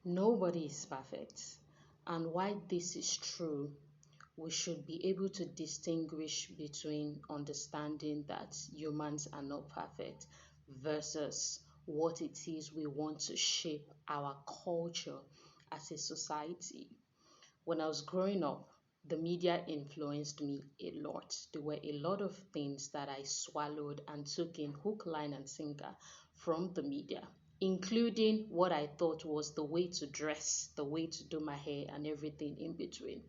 Nobody is perfect. And why this is true, we should be able to distinguish between understanding that humans are not perfect versus what it is we want to shape our culture as a society. When I was growing up, the media influenced me a lot. There were a lot of things that I swallowed and took in hook, line, and sinker from the media, including what I thought was the way to dress, the way to do my hair, and everything in between.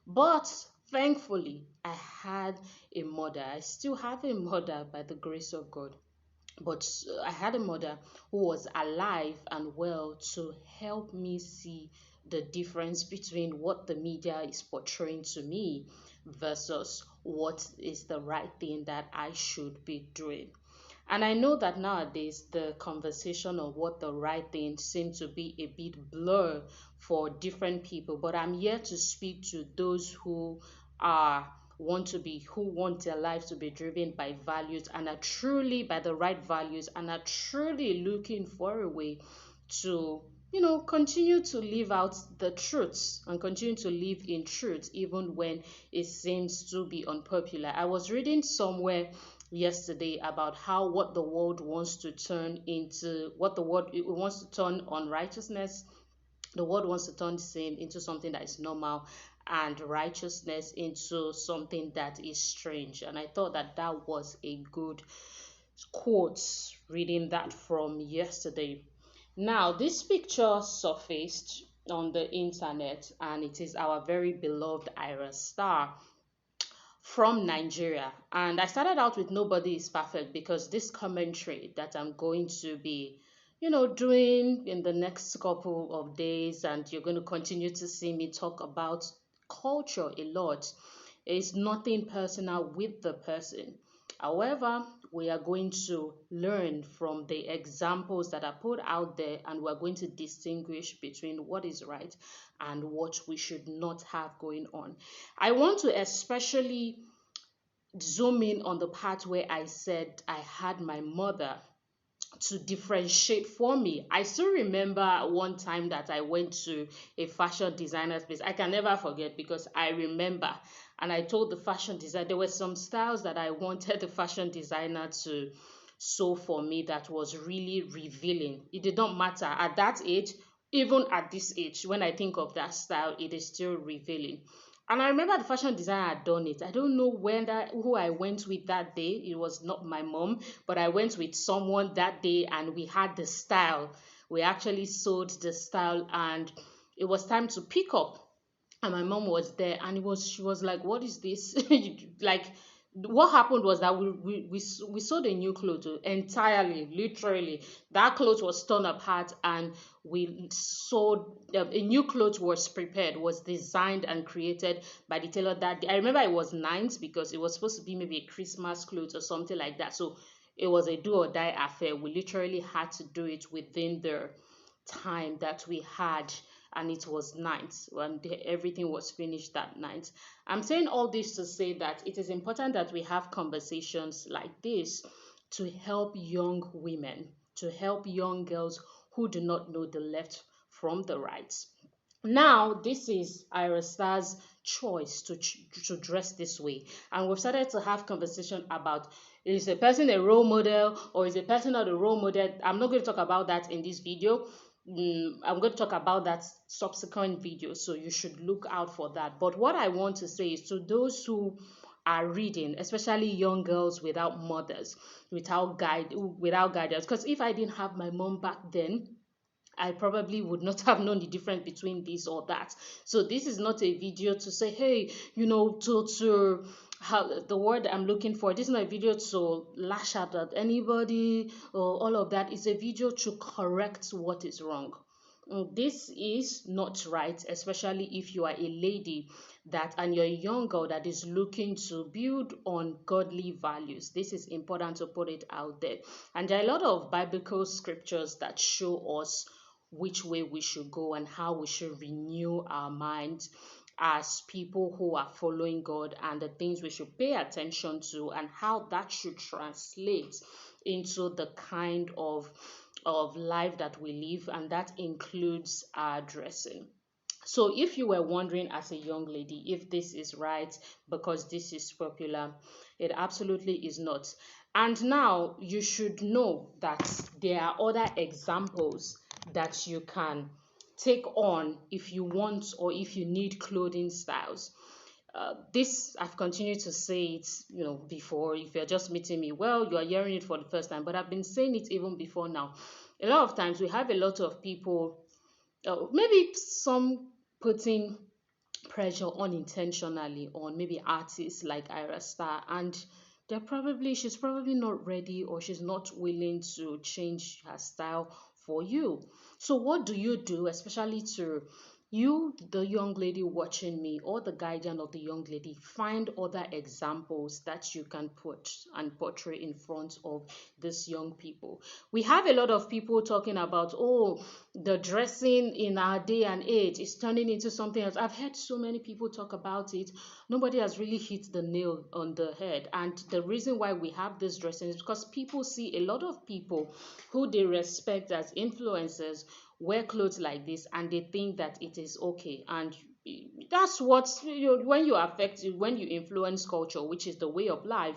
But thankfully, I had a mother. I still have a mother by the grace of God. But I had a mother who was alive and well to help me see the difference between what the media is portraying to me versus what is the right thing that I should be doing. And I know that nowadays the conversation of what the right thing seems to be a bit blur for different people, but I'm here to speak to those who are who want their lives to be driven by values and are truly by the right values and are truly looking for a way to continue to live out the truths and continue to live in truth even when it seems to be unpopular. I was reading somewhere yesterday about how what the world wants to turn into, what the world it wants to turn on righteousness, the world wants to turn sin into something that is normal and righteousness into something that is strange. And I thought that that was a good quote reading that from yesterday. Now, this picture surfaced on the internet, and it is our very beloved Ayrra Starr from Nigeria. And I started out with Nobody is Perfect because this commentary that I'm going to be, doing in the next couple of days, and you're going to continue to see me talk about culture a lot, is nothing personal with the person. However, we are going to learn from the examples that are put out there, and we're going to distinguish between what is right and what we should not have going on. I want to especially zoom in on the part where I said I had my mother to differentiate for me. I still remember one time that I went to a fashion designer's place. I can never forget because I remember, and I told the fashion designer there were some styles that I wanted the fashion designer to sew for me that was really revealing. It did not matter at that age, even at this age, when I think of that style, it is still revealing. And I remember the fashion designer had done it. I don't know who I went with that day. It was not my mom, but I went with someone that day and we had the style. We actually sewed the style and it was time to pick up. And my mom was there and she was like, what is this? Like, what happened was that we sewed a new clothes entirely, literally. That clothes was torn apart and we sewed a new clothes was prepared, was designed and created by the tailor that day. I remember it was ninth because it was supposed to be maybe a Christmas clothes or something like that. So it was a do or die affair. We literally had to do it within the time that we had, and it was night when everything was finished that night. I'm saying all this to say that it is important that we have conversations like this to help young women, to help young girls who do not know the left from the right. Now, this is Ayrra Starr's choice to dress this way, and we've started to have conversation about, is a person a role model or is a person not a role model. I'm not going to talk about that in this video. I'm going to talk about that subsequent video, so you should look out for that. But what I want to say is to those who are reading, especially young girls without mothers, without guidance, because if I didn't have my mom back then, I probably would not have known the difference between this or that. So this is not a video to say, hey, to how the word I'm looking for. This is not a video to lash out at anybody or all of that. It's a video to correct what is wrong. This is not right, especially if you are a lady that and you're a young girl that is looking to build on godly values. This is important to put it out there. And there are a lot of biblical scriptures that show us which way we should go and how we should renew our minds as people who are following God, and the things we should pay attention to and how that should translate into the kind of of life that we live, and that includes our dressing. So if you were wondering as a young lady if this is right because this is popular, it absolutely is not. And now you should know that there are other examples that you can take on if you want or if you need clothing styles. This I've continued to say it, before. If you're just meeting me, well, you are hearing it for the first time, but I've been saying it even before now. A lot of times we have a lot of people, maybe some putting pressure unintentionally on maybe artists like Ayrra Starr, and she's probably not ready or she's not willing to change her style for you. So what do you do, especially to you, the young lady watching me, or the guardian of the young lady? Find other examples that you can put and portray in front of these young people. We have a lot of people talking about, oh, the dressing in our day and age is turning into something else. I've heard so many people talk about it. Nobody has really hit the nail on the head. And the reason why we have this dressing is because people see a lot of people who they respect as influencers wear clothes like this, and they think that it is okay. And that's what, when you affect, when you influence culture, which is the way of life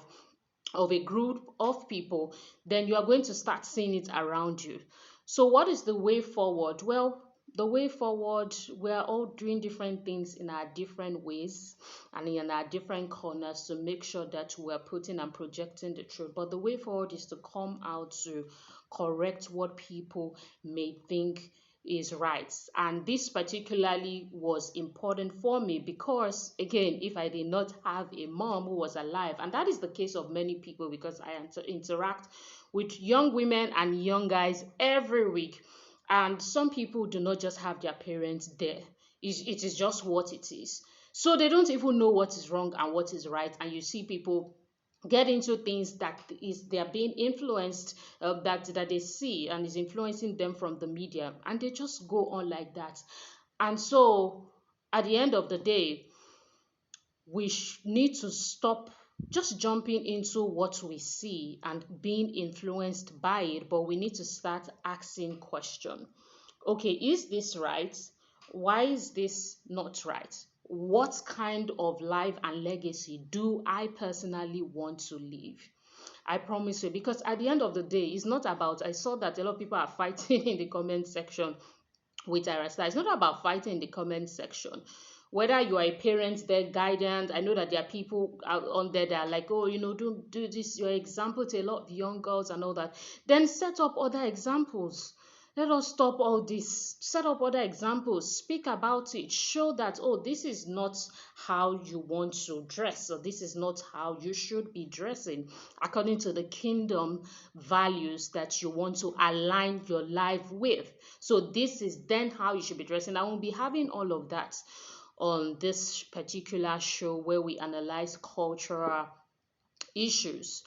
of a group of people, then you are going to start seeing it around you. So, what is the way forward? Well, the way forward, we're all doing different things in our different ways and in our different corners to make sure that we're putting and projecting the truth. But the way forward is to come out to correct what people may think is right. And this particularly was important for me because, again, if I did not have a mom who was alive, and that is the case of many people because I interact with young women and young guys every week, and some people do not just have their parents there. It is just what it is. So they don't even know what is wrong and what is right, and you see people get into things that is they are being influenced, that they see and is influencing them from the media, and they just go on like that. And so at the end of the day, we need to stop just jumping into what we see and being influenced by it, but we need to start asking questions. Okay, is this right? Why is this not right? What kind of life and legacy do I personally want to live? I promise you, because at the end of the day, it's not about, I saw that a lot of people are fighting in the comment section with Arasta. It's not about fighting in the comment section. Whether you are a parent, their guidance, I know that there are people out on there that are like, oh, don't do this, your example to a lot of young girls and all that. Then set up other examples. Let us stop all this. Set up other examples. Speak about it. Show that, oh, this is not how you want to dress, or this is not how you should be dressing according to the kingdom values that you want to align your life with. So this is then how you should be dressing. I will be having all of that on this particular show where we analyze cultural issues.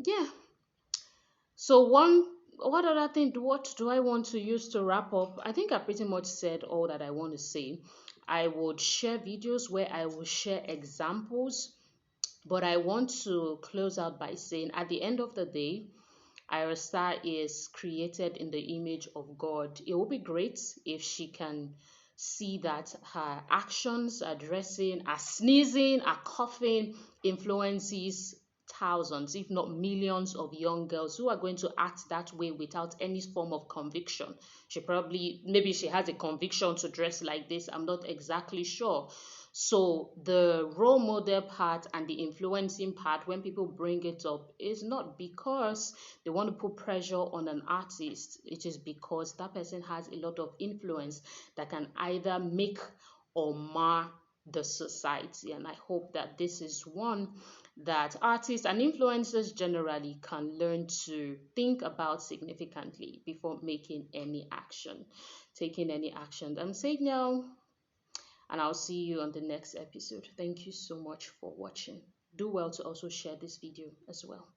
Yeah. So what other thing? What do I want to use to wrap up? I think I pretty much said all that I want to say. I would share videos where I will share examples, but I want to close out by saying at the end of the day, Ayrra Starr is created in the image of God. It would be great if she can see that her actions, her dressing, her sneezing, her coughing influences thousands, if not millions of young girls who are going to act that way without any form of conviction. Maybe she has a conviction to dress like this. I'm not exactly sure. So the role model part and the influencing part, when people bring it up, is not because they want to put pressure on an artist. It is because that person has a lot of influence that can either make or mar the society. And I hope that this is one that artists and influencers generally can learn to think about significantly before making any action, taking any action. I'm SAGENEL, and I'll see you on the next episode. Thank you so much for watching. Do well to also share this video as well.